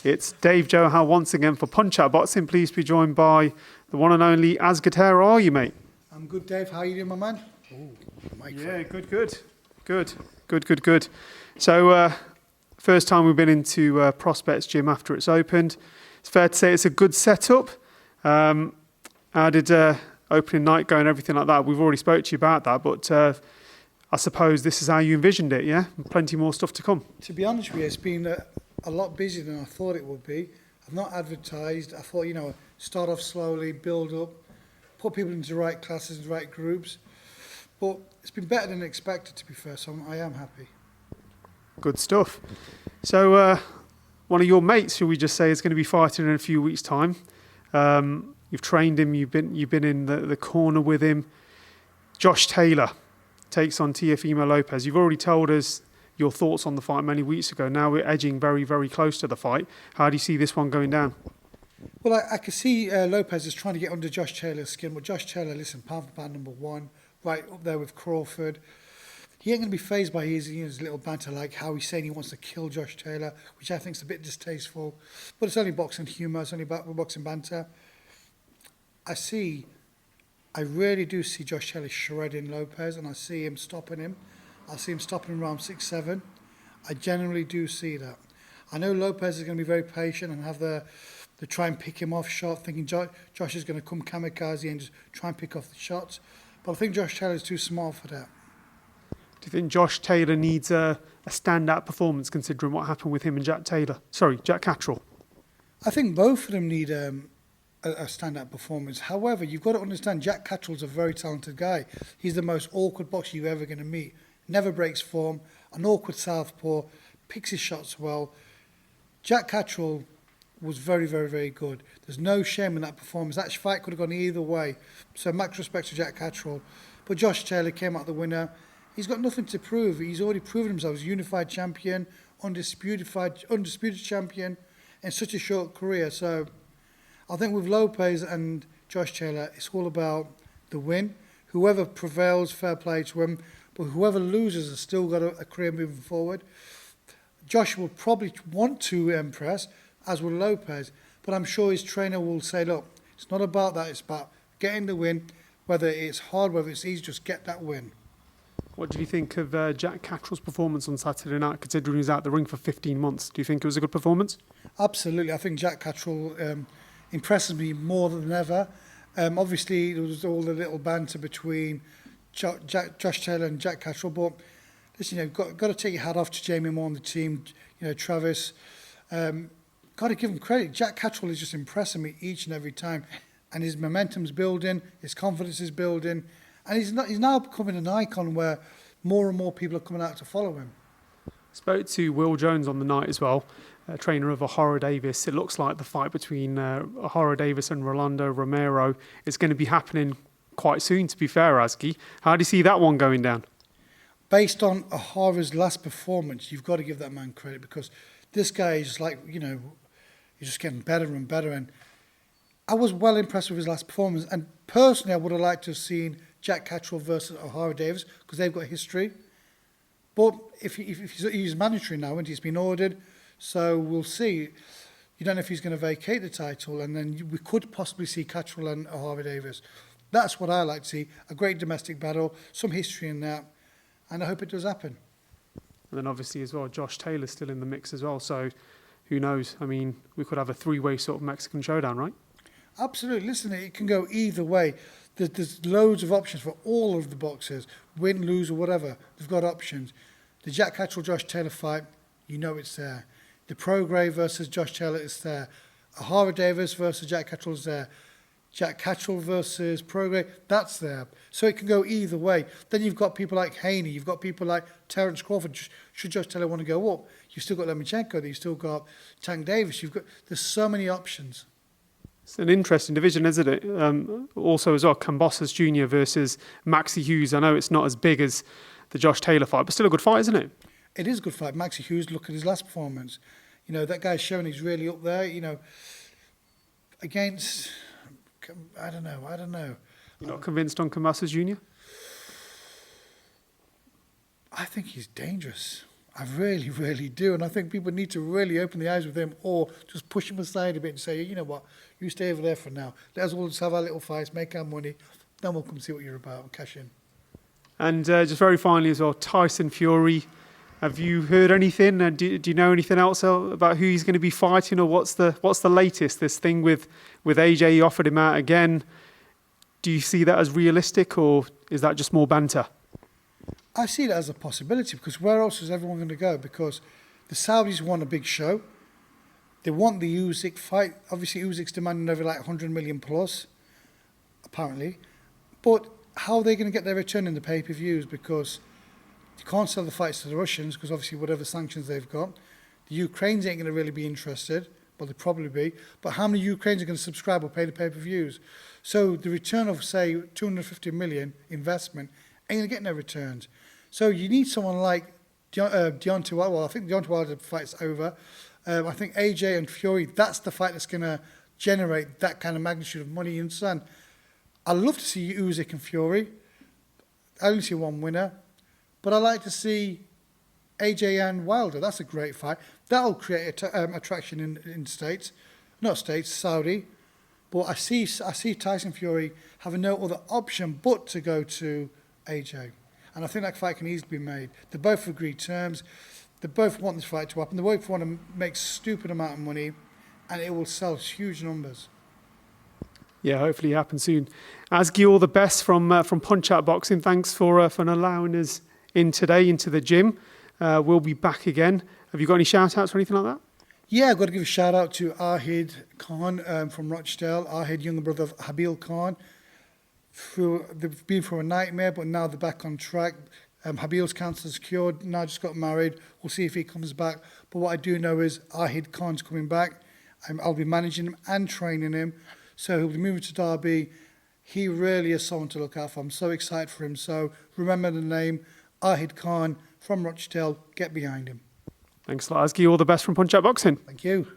It's Dave Johal once again for Punch Out Boxing. Pleased to be joined by the one and only Asgar Tair. How are you, mate? I'm good, Dave. How are you doing, my man? Yeah, good. So, first time we've been into Prospects Gym after it's opened. It's fair to say it's a good setup. How did opening night go and everything like that? We've already spoke to you about that, but I suppose this is how you envisioned it, yeah? Plenty more stuff to come. To be honest with you, it's been a lot busier than I thought it would be. I've not advertised. I thought, start off slowly, build up, put people into the right classes, the right groups. But it's been better than expected, to be fair, so I am happy. Good stuff. So, one of your mates, shall we just say, is going to be fighting in a few weeks' time. You've trained him, you've been in the corner with him. Josh Taylor takes on Teofimo Lopez. You've already told us your thoughts on the fight many weeks ago. Now we're edging very, very close to the fight. How do you see this one going down? Well, I can see Lopez is trying to get under Josh Taylor's skin. But Josh Taylor, listen, pound for pound number one, right up there with Crawford. He ain't going to be fazed by his little banter, like how he's saying he wants to kill Josh Taylor, which I think is a bit distasteful. But it's only boxing humour, it's only boxing banter. I really do see Josh Taylor shredding Lopez, and I see him stopping him. I see him stopping him around 6-7. I generally do see that. I know Lopez is going to be very patient and have the try and pick him off shot, thinking Josh is going to come kamikaze and just try and pick off the shots. But I think Josh Taylor is too small for that. Do you think Josh Taylor needs a standout performance considering what happened with him and Jack Catterall? I think both of them need a standout performance. However, you've got to understand Jack Catterall's a very talented guy. He's the most awkward boxer you're ever going to meet. Never breaks form, an awkward southpaw, picks his shots well. Jack Catterall was very, very, very good. There's no shame in that performance. That fight could have gone either way. So max respect to Jack Catterall. But Josh Taylor came out the winner. He's got nothing to prove. He's already proven himself. He's unified champion, undisputed champion in such a short career. So I think with Lopez and Josh Taylor, it's all about the win. Whoever prevails, fair play to him. But whoever loses has still got a career moving forward. Josh will probably want to impress, as will Lopez. But I'm sure his trainer will say, look, it's not about that. It's about getting the win. Whether it's hard, whether it's easy, just get that win. What did you think of Jack Catterall's performance on Saturday night, considering he was out the ring for 15 months? Do you think it was a good performance? Absolutely. I think Jack Catterall impresses me more than ever. Obviously, there was all the little banter between Josh Taylor and Jack Catterall, but listen, you've got to take your hat off to Jamie Moore and the team, Travis. Got to give him credit. Jack Catterall is just impressing me each and every time, and his momentum's building, his confidence is building, and he's now becoming an icon where more and more people are coming out to follow him. Spoke to Will Jones on the night as well, trainer of Ohara Davies. It looks like the fight between Ohara Davies and ROLANDO Romero is going to be happening quite soon, to be fair, Asgi. How do you see that one going down? Based on Ohara's last performance, you've got to give that man credit, because this guy is like, he's just getting better and better. And I was well impressed with his last performance. And personally, I would have liked to have seen Jack Catterall versus Ohara Davies, because they've got history. But if he's mandatory now, and he's been ordered, so we'll see. You don't know if he's going to vacate the title, and then we could possibly see Catterall and Ohara Davies. That's what I like to see, a great domestic battle, some history in that, and I hope it does happen. And then obviously as well, Josh Taylor's still in the mix as well, so who knows? I mean, we could have a three-way sort of Mexican showdown, right? Absolutely. Listen, it can go either way. There's loads of options for all of the boxers, win, lose, or whatever. They've got options. The Jack Catterall-Josh Taylor fight, it's there. The Prograis versus Josh Taylor is there. Ohara Davies versus Jack Catterall is there. Jack Catterall versus Prograis, that's there. So it can go either way. Then you've got people like Haney, you've got people like Terence Crawford. Should Josh Taylor want to go up? You've still got Lomachenko, you've still got Tank Davis. There's so many options. It's an interesting division, isn't it? Also as well, Cambosos Jr. versus Maxi Hughes. I know it's not as big as the Josh Taylor fight, but still a good fight, isn't it? It is a good fight. Maxi Hughes, look at his last performance. That guy's showing he's really up there, against... I don't know. You're not convinced on Cambosos Jr.? I think he's dangerous. I really, really do. And I think people need to really open the eyes with him or just push him aside a bit and say, you know what, you stay over there for now. Let us all just have our little fights, make our money. Then we'll come see what you're about and cash in. And just very finally as well, Tyson Fury. Have you heard anything? Do you know anything else about who he's going to be fighting, or what's the latest? This thing with AJ, he offered him out again. Do you see that as realistic, or is that just more banter? I see that as a possibility, because where else is everyone going to go? Because the Saudis want a big show. They want the Usyk fight. Obviously, Usyk's demanding over like 100 million plus, apparently. But how are they going to get their return in the pay-per-views? Because you can't sell the fights to the Russians, because obviously whatever sanctions they've got. The Ukrainians ain't going to really be interested. Well, they'll probably be. But how many Ukrainians are going to subscribe or pay the pay-per-views? So the return of, say, 250 million investment ain't going to get no returns. So you need someone like Deontay Wilder. Well, I think Deontay Wilder fight's over. I think AJ and Fury, that's the fight that's going to generate that kind of magnitude of money. You understand? I'd love to see Usyk and Fury. I only see one winner. But I like to see AJ and Wilder. That's a great fight. That'll create attraction in States. Not States, Saudi. But I see Tyson Fury having no other option but to go to AJ. And I think that fight can easily be made. They both agreed terms. They both want this fight to happen. They both want to make stupid amount of money, and it will sell huge numbers. Yeah, hopefully it happens soon. Asgar, all the best from Punch Out Boxing. Thanks for allowing us in today into the gym. We'll be back again. Have you got any shout-outs or anything like that? Yeah, I've got to give a shout-out to Ahid Khan from Rochdale. Ahid, younger brother of Habil Khan. They've been through a nightmare, but now they're back on track. Habil's cancer's cured. Now just got married. We'll see if he comes back. But what I do know is Ahid Khan's coming back. I'll be managing him and training him. So he'll be moving to Derby. He really is someone to look out for. I'm so excited for him. So remember the name, Ahid Khan from Rochdale. Get behind him. Thanks a lot, Asgar. All the best from Punch Out Boxing. Thank you.